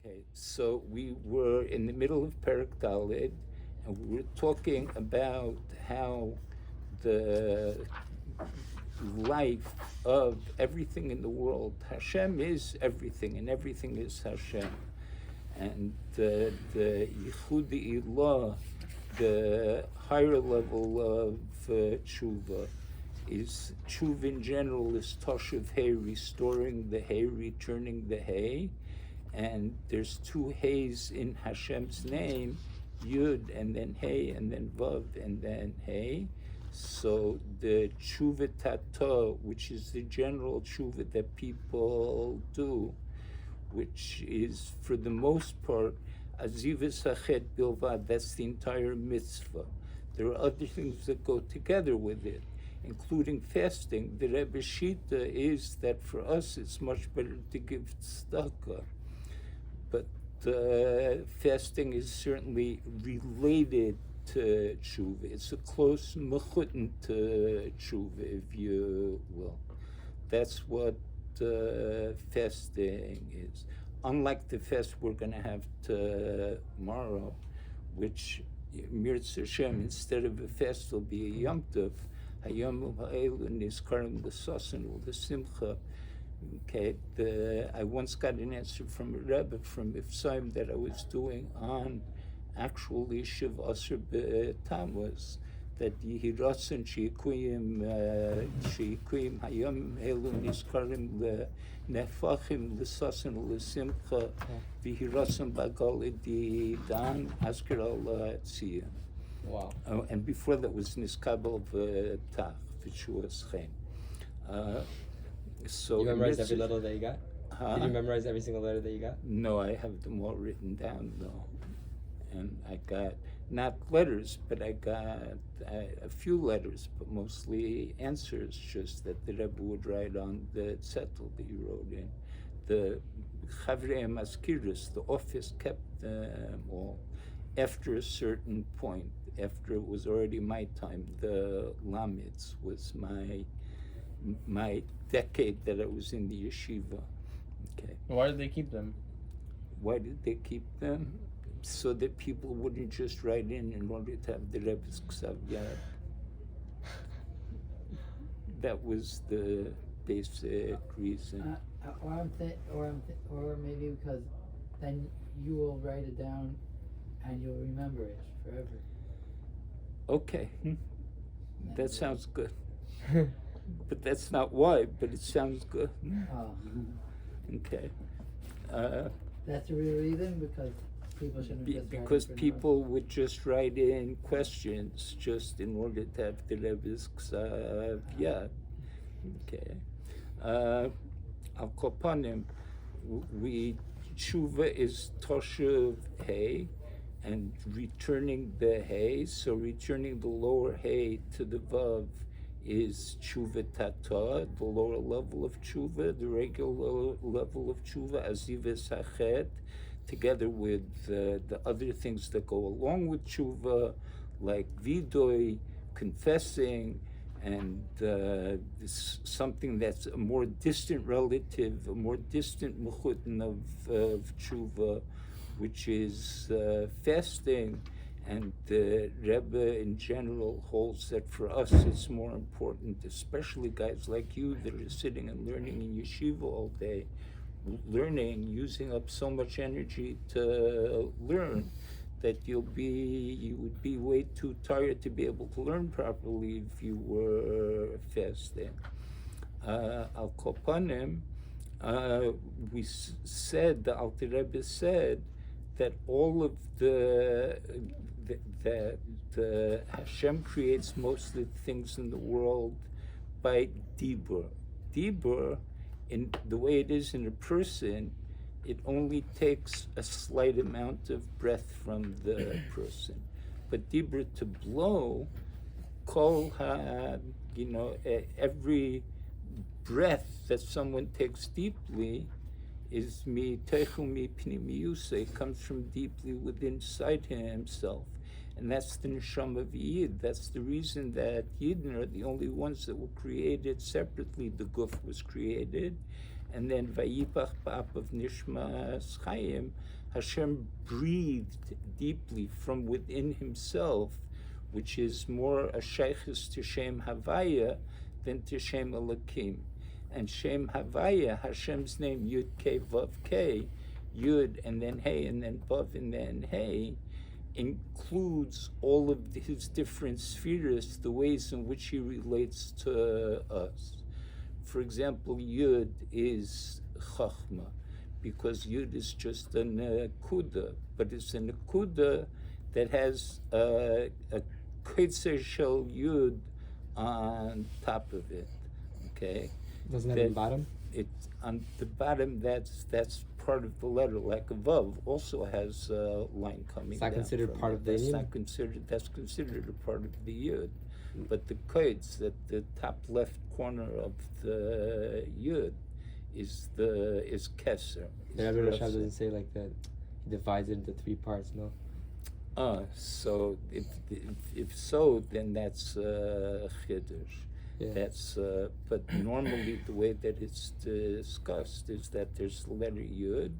Okay, so we were in the middle of Perek Dalet, and we were talking about how the life of everything in the world, Hashem is everything, and everything is Hashem. And the Yichud Ilah, the higher level of tshuva, is tshuva in general is Toshuv Hay, restoring the hay, returning the hay. And there's two hays in Hashem's name, Yud and then Hey and then Vav and then Hey. So the tshuva tata, which is the general tshuva that people do, which is for the most part azivas hachet bilvad, that's the entire mitzvah. There are other things that go together with it, including fasting. The Rebbe Shita is that for us it's much better to give tzedakah. But fasting is certainly related to tshuva. It's a close mechutin to tshuva, if you will. That's what fasting is. Unlike the fast we're going to have tomorrow, which Mirz Hashem, instead of a fast, will be a Yom Tov. Hayom ha'elun nizkarim l'sasan u'lesimcha. Okay, I once got an answer from a Rebbe from Ifsaim that I was doing on actually Shiv Asr B'Tammuz, that Yihirasan Sheikuyim Hayom Elu Nizkarim Nefachim L'Sasan L'Simcha V'Hirasan Bagal Di Dan Asker Allah Tziyah. Wow. And before that was Niskabel V'Tach V'Shuas Chen. So you memorized every letter that you got? Did you Huh? memorize every single letter that you got? No, I have them all written down though. And I got, not letters, but I got a few letters, but mostly answers, just that the Rebbe would write on the zettel that he wrote in. The Chavrei Maskiris, the office kept them all. After a certain point, after it was already my time, the Lamitz was my decade that I was in the yeshiva. Okay. Why did they keep them? Why did they keep them? So that people wouldn't just write in order to have the Rebbe's Ksav Yad. That was the basic reason. Or maybe because then you will write it down and you'll remember it forever. Okay, that sounds good. But that's not why, but it sounds good. Oh, Okay. that's the real reason, because people shouldn't just write Because it for people would just write in questions just in order to have the Rebbe's Ksav Yad. Okay. Al Kopanim, we tshuva is Toshuv Hay, and returning the Hay, so returning the lower Hay to the Vav is tshuva tata, the lower level of tshuva, the regular level of tshuva, azivas hachet, together with the other things that go along with tshuva, like vidoy, confessing, and something that's a more distant relative, a more distant mechutin of tshuva, which is fasting. And the Rebbe in general holds that for us it's more important, especially guys like you that are sitting and learning in yeshiva all day, learning, using up so much energy to learn, that you would be way too tired to be able to learn properly if you were fasting. Al Kopanim, we said, the Alter Rebbe said, that all of that Hashem creates most of the things in the world by dibur. Dibur, in the way it is in a person, it only takes a slight amount of breath from the person. But dibur, to blow, every breath that someone takes deeply is mi teichu mi pnimiyusa. It comes from deeply within inside himself. And that's the neshama of Yid. That's the reason that Yidden are the only ones that were created separately. The guf was created, and then Vayipach Ba'apav Nishmas Chaim, Hashem breathed deeply from within himself, which is more a sheikhus to Shem Havaya than to Shem Elokim. And Shem Havaya, Hashem's name, Yud K Vav K, Yud and then Hey and then Vav and then Hey, includes all of his different spheres, the ways in which he relates to us. For example, Yud is Chachma, because Yud is just a Nekuda, but it's a Nekuda that has a Ketzer Shel Yud on top of it, okay? Doesn't have a bottom? It's on the bottom, that's part of the letter, like a Vav also has a line coming down. It's not considered from part it. of the That's Yud? not considered, that's considered a part of the Yud. But the Kodes, that the top left corner of the Yud is Keser. The Rebbe Rashab doesn't say like that. He divides it into 3 parts, no? So if so, then that's Chiddush. Yeah. That's but normally the way that it's discussed is that there's the letter Yud,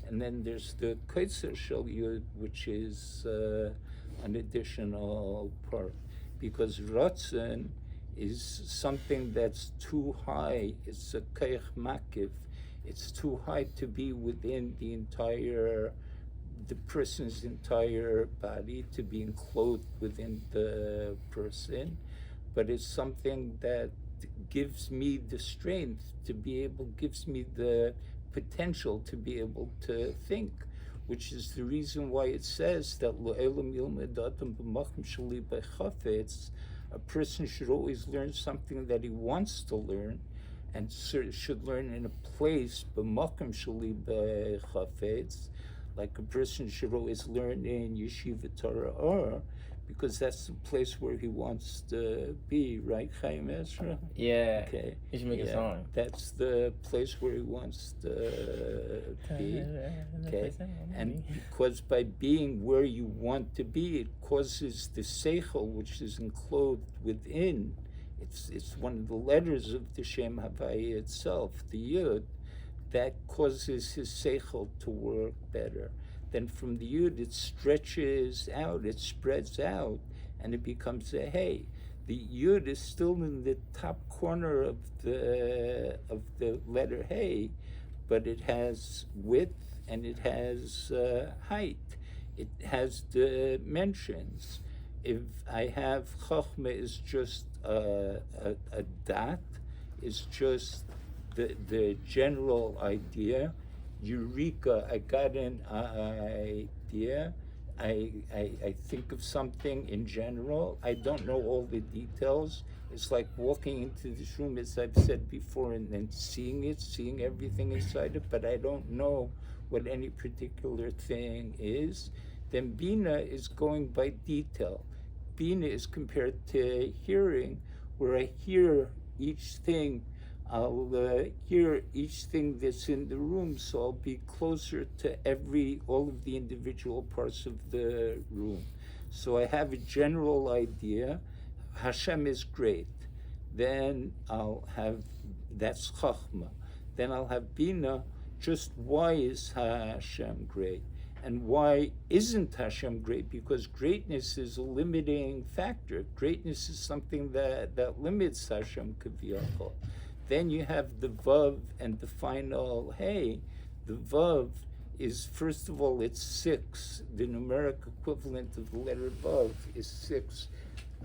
and then there's the Ketzer Shel Yud, which is an additional part, because Ratzon is something that's too high. It's a Keich Makiv. It's too high to be within the person's entire body, to be enclosed within the person, but it's something that gives me the strength to be able, gives me the potential to be able to think, which is the reason why it says that a person should always learn something that he wants to learn, and should learn in a place, like a person should always learn in Yeshiva Torah Or, because that's the place where he wants to be, right, Chaim Ezra? Yeah. Okay. You should make a song. That's the place where he wants to be. Okay. And because by being where you want to be, it causes the seichel, which is enclosed within. It's one of the letters of the Shem Havaya itself, the Yud, that causes his seichel to work better. Then from the Yud it stretches out, it spreads out, and it becomes a Hey. The Yud is still in the top corner of the letter Hey, but it has width and it has height. It has dimensions. If I have Chochmah is just a dot, is just the general idea. Eureka, I got an idea. I think of something in general. I don't know all the details. It's like walking into this room, as I've said before, and then seeing everything inside it, but I don't know what any particular thing is. Then Bina is going by detail. Bina is compared to hearing, where I hear each thing. I'll hear each thing that's in the room, so I'll be closer to all of the individual parts of the room. So I have a general idea. Hashem is great. Then I'll have, that's Chachma. Then I'll have Bina, just why is Hashem great? And why isn't Hashem great? Because greatness is a limiting factor. Greatness is something that limits Hashem Kaviyachol. Then you have the Vav and the final Hey. The Vav is, first of all, it's 6. The numeric equivalent of the letter Vav is 6.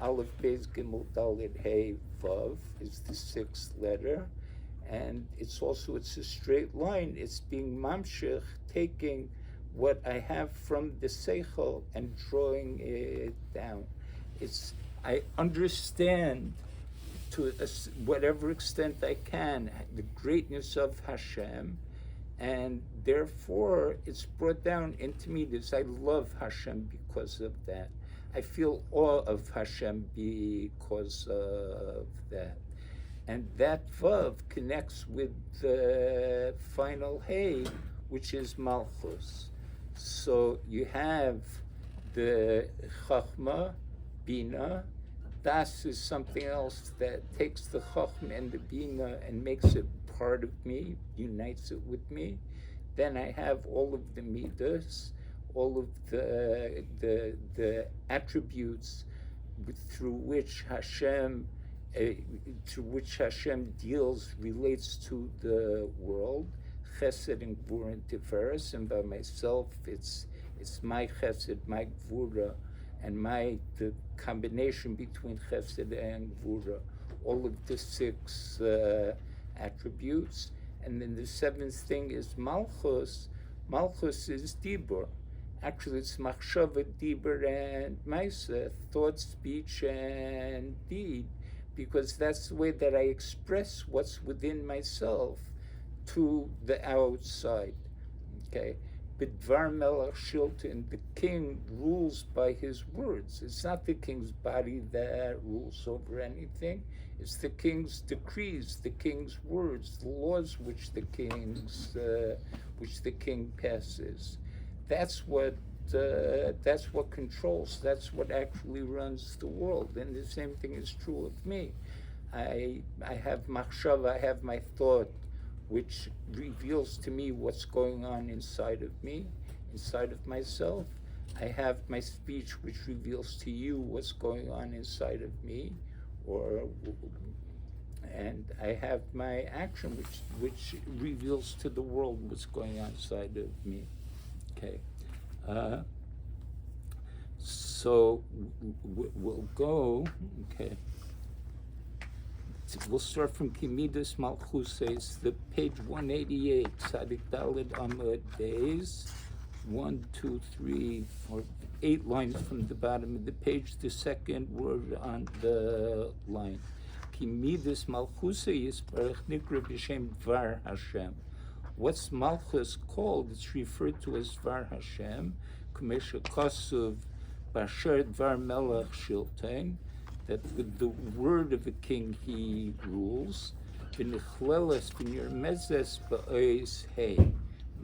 Aleph, Beis, Gimel, Dalet, Hey, Vav is the 6th letter. And it's a straight line. It's being mamshech, taking what I have from the Seichel and drawing it down. I understand to whatever extent I can the greatness of Hashem, and therefore it's brought down into me this. I love Hashem because of that. I feel awe of Hashem because of that. And that Vav connects with the final Hey, which is Malchus. So you have the Chachma, Bina. Das is something else that takes the Chachma and the Bina and makes it part of me, unites it with me. Then I have all of the midas, all of the attributes through which Hashem deals, relates to the world, Chesed and Gvura and Tiferes, and by myself, it's my Chesed, my Gvura, and the combination between Chesed and Gvura, all of the 6 attributes. And then the 7th thing is Malchus. Malchus is Dibur. Actually, it's Machshava, Dibur, and Maisa, thought, speech, and deed, because that's the way that I express what's within myself to the outside. Okay? Bidvar Melech Shilton, the king rules by his words. It's not the king's body that rules over anything. It's the king's decrees, the king's words, the laws which the king passes. That's what controls. That's what actually runs the world. And the same thing is true of me. I have machshava, I have my thought, which reveals to me what's going on inside of me, inside of myself. I have my speech, which reveals to you what's going on inside of me, and I have my action, which reveals to the world what's going on inside of me. Okay. So we'll go. Okay. We'll start from Kimidas Malchuses, the page 188, Tzadik Daled Amud Beis, 1, 2, 3, 4, 8 lines from the bottom of the page, the second word on the line. Kimidas Malchuse Yisparach Nikra B'Shem Dvar Hashem. What's Malchus called? It's referred to as Dvar Hashem, Kumesha Kasuv Basher Dvar Melech Shiltain, that with the word of the king he rules. V'nichleles v'nirmezes ba'ois hey.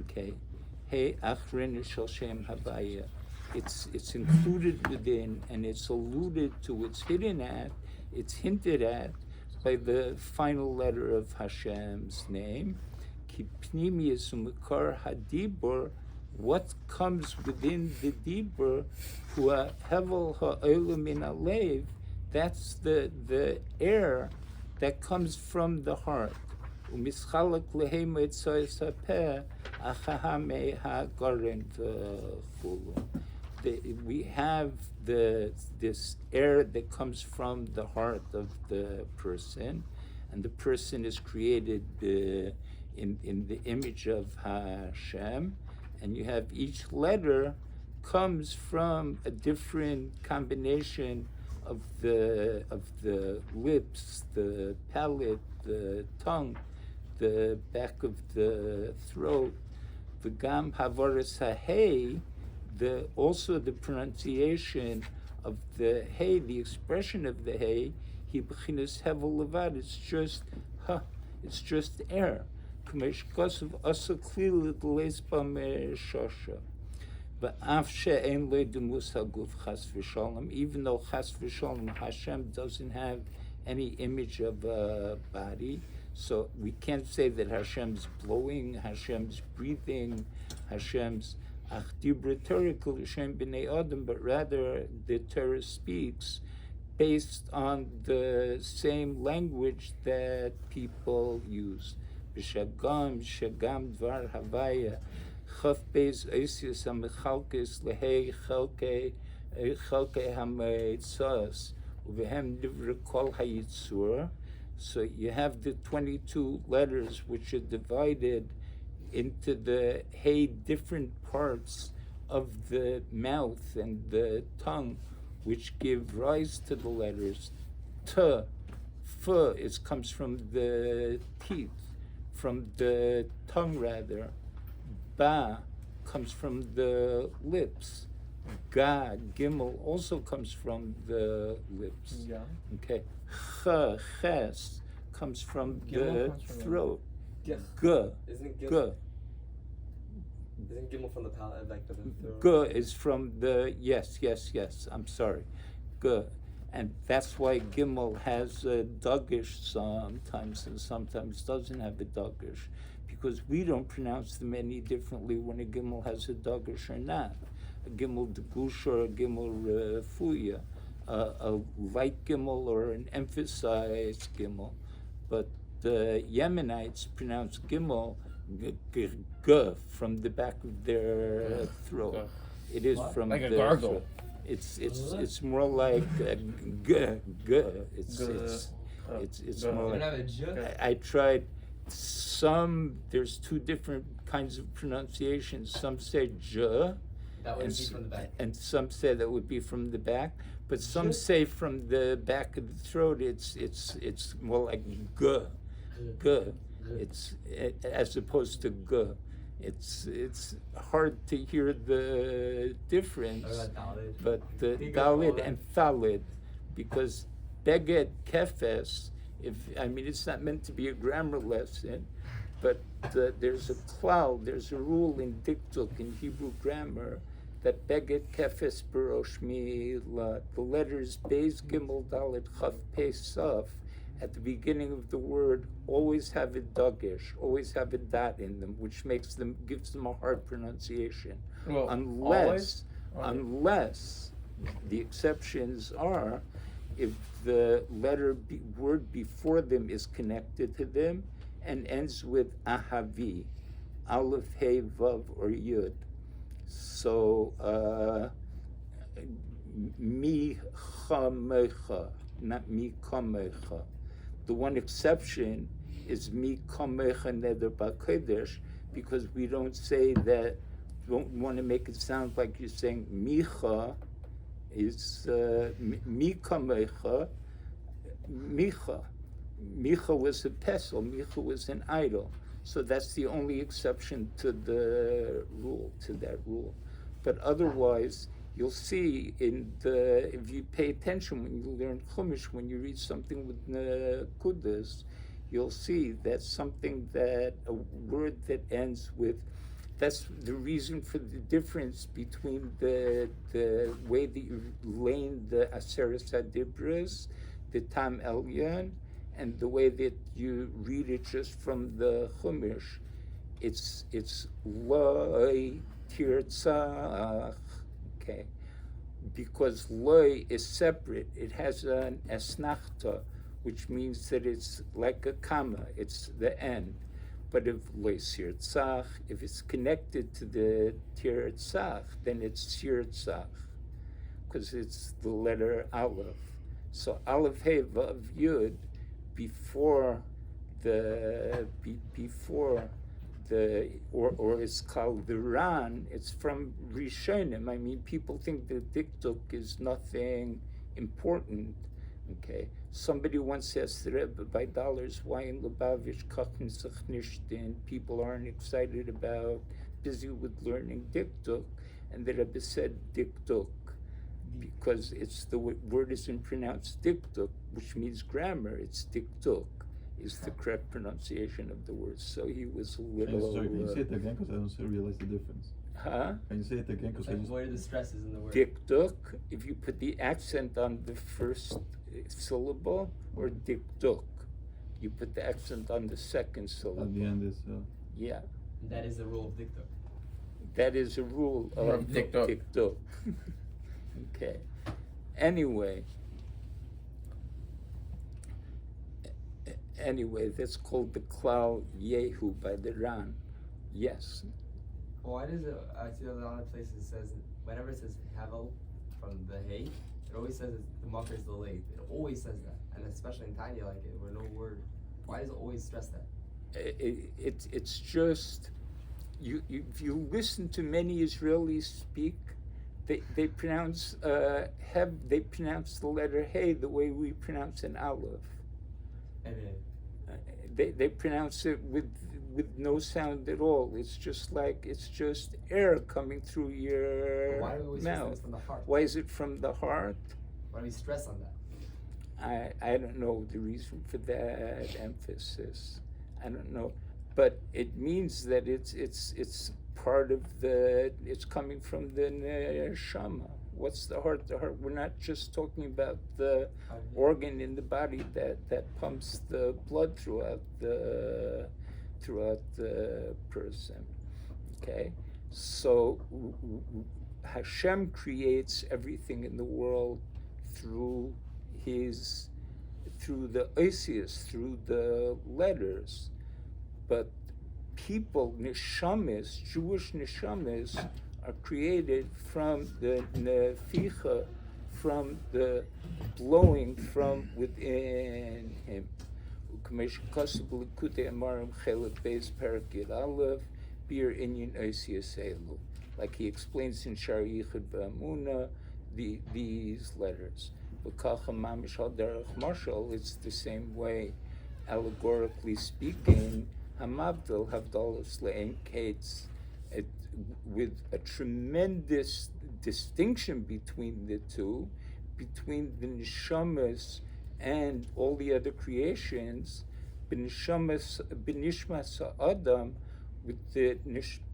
Okay. Hey achrin shel shem havaya. It's included within, and it's alluded to, it's hidden at, it's hinted at by the final letter of Hashem's name. Ki pnimius u'mekar hadibur, what comes within the dibur, hua hevel ha'olam min alev, that's the air that comes from the heart. U'mischalak lehem etzos hapeh achahame ha'garin v'chulu. We have this air that comes from the heart of the person, and the person is created in the image of Hashem, and you have each letter comes from a different combination of the lips, the palate, the tongue, the back of the throat. The gam havaras ha'hei, also the pronunciation of the hey, the expression of the hey, he b'chinas hevel levad. It's just air. K'mesh kosav asa klil l'leis b'am shosha. Even though chas v'shalom Hashem doesn't have any image of a body, so we can't say that Hashem's blowing, Hashem's breathing, Hashem's ach dibra Torah kol Hashem b'nei adam, but rather the Torah speaks based on the same language that people use. B'shagam dvar havaya. Chaf beis oisius amechalkes lehei chelkei hametzos uvehem divra kol hayitzur. So you have the 22 letters which are divided into the hey different parts of the mouth and the tongue, which give rise to the letters. T, f, it comes from the teeth, from the tongue rather. Ba comes from the lips. Ga, gimel, also comes from the lips. Yeah. Okay. Ches comes from Gimel the comes from throat. G. Isn't it G. Isn't Gimel from the palate, like the throat? G is from the, yes, I'm sorry. G. And that's why Gimel has a Dagish sometimes and sometimes doesn't have a Dagish, because we don't pronounce them any differently when a Gimel has a Dagish or not. A Gimel Degush or a Gimel Fuya, a light Gimel or an emphasized Gimel. But the Yemenites pronounce Gimel g from the back of their throat. It is from like a the gargle. throat. It's more like g. It's more You don't like. have a j? I tried some. There's two different kinds of pronunciations. Some say j, That would be from the back. and some say that would be from the back. But some say from the back of the throat. It's more like g. It's as opposed to g. It's hard to hear the difference, What about Dalit? but the You got all Dalit that. and Thalid, because Beged Kefes, it's not meant to be a grammar lesson, but there's a klal, there's a rule in Diktuk, in Hebrew grammar, that Beged Kefes Barosh Milah, the letters Beis Gimel Dalit Chaf Pei Saf, at the beginning of the word, always have a dagish, always have a dot in them, which gives them a hard pronunciation. Well, Unless always? the exceptions are if the word before them is connected to them and ends with ahavi, aleph, hey, vav, or yud. So mi chamecha, not mi kamecha. The one exception is mi kamecha neder b'kodesh, because we don't say that. We don't want to make it sound like you're saying micha is mi kamecha. Micha was a pesel. Micha was an idol. So that's the only exception to that rule. But otherwise, you'll see if you pay attention when you learn Chumash, when you read something with Nekudas, you'll see that a word that ends with, that's the reason for the difference between the way that you lane the Aseret HaDibros, the Tam Elyon, and the way that you read it just from the Chumash. It's Loi Tirtzach. Okay, because loy is separate. It has an esnachta, which means that it's like a comma. It's the end. But if loy sirtzach, if it's connected to the tirtzach, then it's sirtzach, because it's the letter aleph. So aleph hey vav yud before or it's called the Ran. It's from Rishonim. People think that Diktuk is nothing important. Okay, somebody once asked the Rebbe by dollars why in Lubavitch Kachn sich nicht, and people aren't excited about, busy with learning Diktuk, and the Rebbe said Diktuk because the word isn't pronounced Diktuk, which means grammar. It's Diktuk is the correct pronunciation of the word. So he was a little. Sorry, can you say it again? Because I don't realize the difference. Huh? Can you say it again? Because I just. Where are the stresses in the word? Dikduk, if you put the accent on the first syllable, or dikduk, you put the accent on the second syllable. At the end is. Yeah. That is the rule of diktuk. That is a rule of Dikduk. dikduk. Okay. Anyway, that's called the klal Yehu by the Ran. Yes. Why does it? I see a lot of places it says whenever it says Havel from the hay, it always says the marker is delayed. It always says that, and especially in Tanya, like it, where no word. Why does it always stress that? It's just if you listen to many Israelis speak, they pronounce they pronounce the letter hey the way we pronounce an aleph. And They pronounce it with no sound at all. It's just air coming through your why do we always stress that mouth. it's from the heart? Why is it from the heart? Why do we stress on that? I don't know the reason for that emphasis. I don't know, but it means that it's part of it's coming from the neshama. What's the heart? The heart, we're not just talking about the organ in the body that pumps the blood throughout the person. Okay? So Hashem creates everything in the world through the oisius, through the letters. But people, neshamas, Jewish neshamas, are created from the neficha, from the blowing from within him. Like he explains in Shar Yichud V'Amuna, these letters. It's the same way, allegorically speaking, Hamavdil, Havdalas Le'en Kates, with a tremendous distinction between the two, between the neshamas and all the other creations, B'nishmas Adam, with the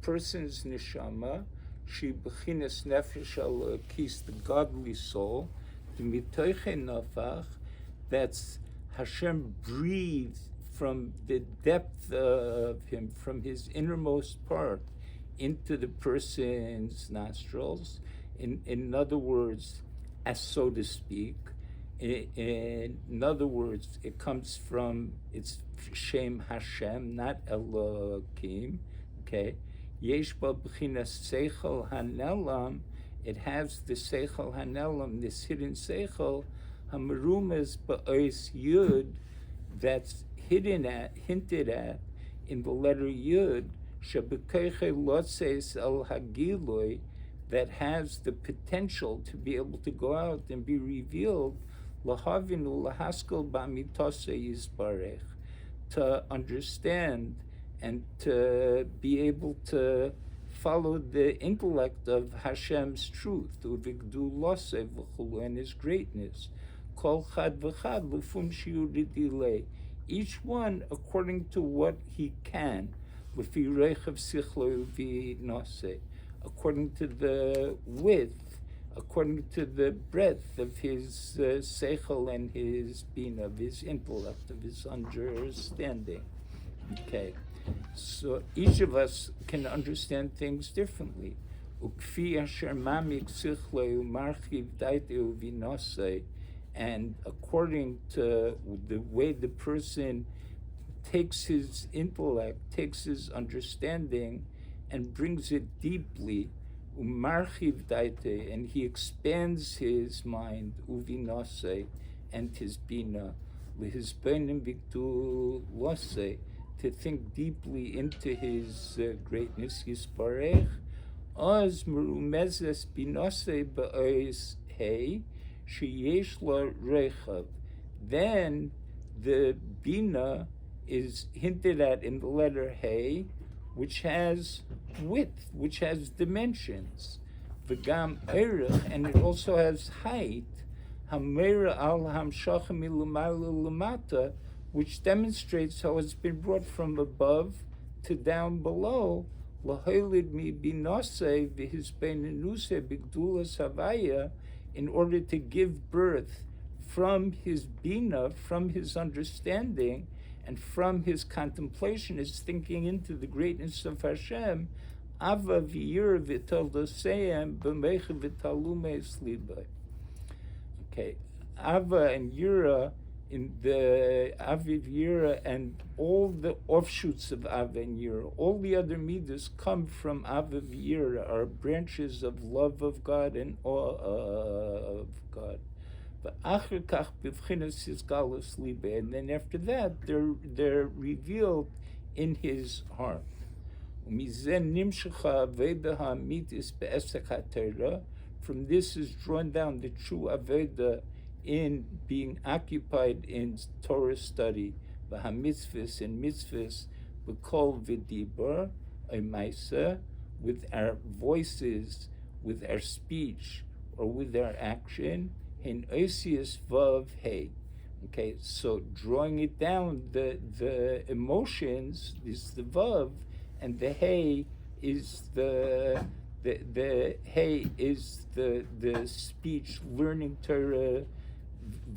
person's neshama, she b'chinas nefesh alokis, the godly soul, the mitoche nafach, that's Hashem breathed from the depth of him, from his innermost part, into the person's nostrils. In other words, as so to speak. In other words, it comes from its Shem Hashem, not Elohim. Okay, Yesh ba b'chinas seichel hanelam. It has the seichel hanelam, this hidden seichel, hamarumas ba'ois yud, that's hinted at in the letter yud, shabekeiche lotzeis el hagiloi, that has the potential to be able to go out and be revealed, lahavinu lahaskol b'mitose yisbarech, to understand and to be able to follow the intellect of Hashem's truth, and his greatness. Kol chad v'chad l'fum shiuridilei, each one according to what he can, l'fi reichav sichlo v'noseh, according to the width, according to the breadth of his seichel and his bina, of his intellect, of his understanding. Okay, so each of us can understand things differently. Ukfi asher mamik sichleu marchiv daiteu v'nosei, and according to the way the person takes his intellect, takes his understanding, and brings it deeply, umarchiv daite, and he expands his mind, uvinose, and his bina, lihisbenim viktu lose, to think deeply into his greatness, yisparech, oz merumezes binose ba'ois hei, sheyesh la rechav. Then the bina is hinted at in the letter hey, which has width, which has dimensions. V'gam erech, and it also has height. Hamera al hamshachim ilumayla lamata, which demonstrates how it's been brought from above to down below. Laholid mi binase v'hisbeinenuse b'gdulas havaya, in order to give birth from his bina, from his understanding, and from his contemplation, his thinking into the greatness of Hashem, Ava v'yir v'toldoseim b'meich v'talume sliba. Okay, Ava and Yira, in the Aviv Yira, and all the offshoots of Ava and Yira, all the other midas come from Aviv Yira, are branches of love of God and awe of God. And then after that, they're revealed in his heart. From this is drawn down the true Aveda in being occupied in Torah study, v'hamitzvahs and mitzvahs, v'kol v'dibur, a maisa, with our voices, with our speech, or with our action, in Osius Vav Hey. Okay, so drawing it down, the emotions is the Vav, and the Hey is the hey is the speech, learning Torah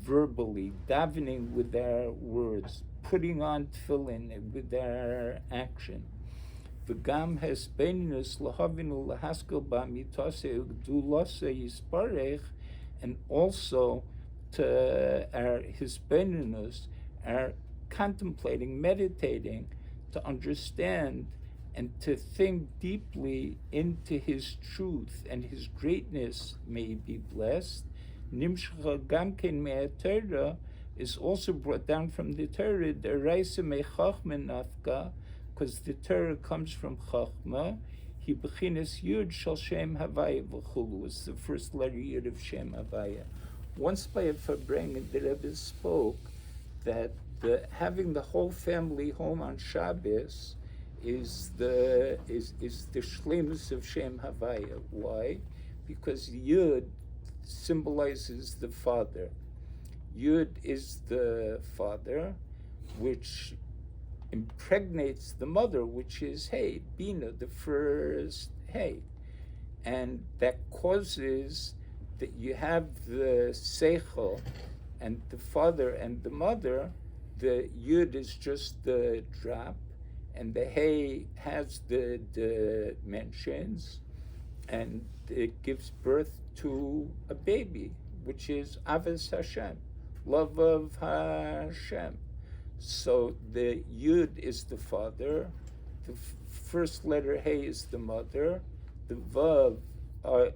verbally, davening with our words, putting on tefillin with our action. V'gam hesbeinus lahavinu lahaskel ba'mitase ugdulase yisparech, and also to our hisbeinus, our contemplating, meditating, to understand and to think deeply into his truth and his greatness may be blessed. Nimshcha gamken me'atorah is also brought down from the Torah, the Reisa me'chachma nafka, because the Torah comes from Chachma. He bechinas Yud shel Shem Havaya v'chulu. It's the first letter Yud of Shem Havaya. Once by a Farbrengen, the Rebbe spoke that having the whole family home on Shabbos is the shlemus of Shem Havaya. Why? Because Yud symbolizes the father. Yud is the father, which impregnates the mother, which is Hey, Bina, the first Hey. And that causes that you have the Seichel and the father and the mother. The Yud is just the drop, and the Hey has the dimensions, and it gives birth to a baby, which is Avos Hashem, love of Hashem. So the Yud is the father, the first letter Hey is the mother, the Vav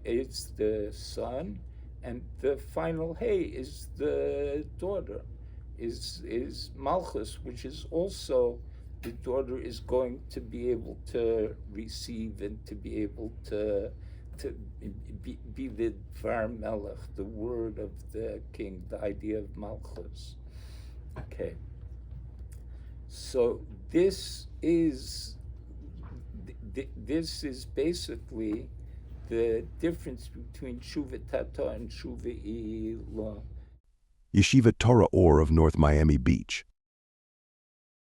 is the son, and the final Hey is the daughter, is Malchus, which is also the daughter is going to be able to receive and to be able to be the Dvar Melech, the word of the king, the idea of Malchus. Okay. So this is basically the difference between Tshuva Tata and Tshuva Ilah. Yeshiva Torah Or of North Miami Beach.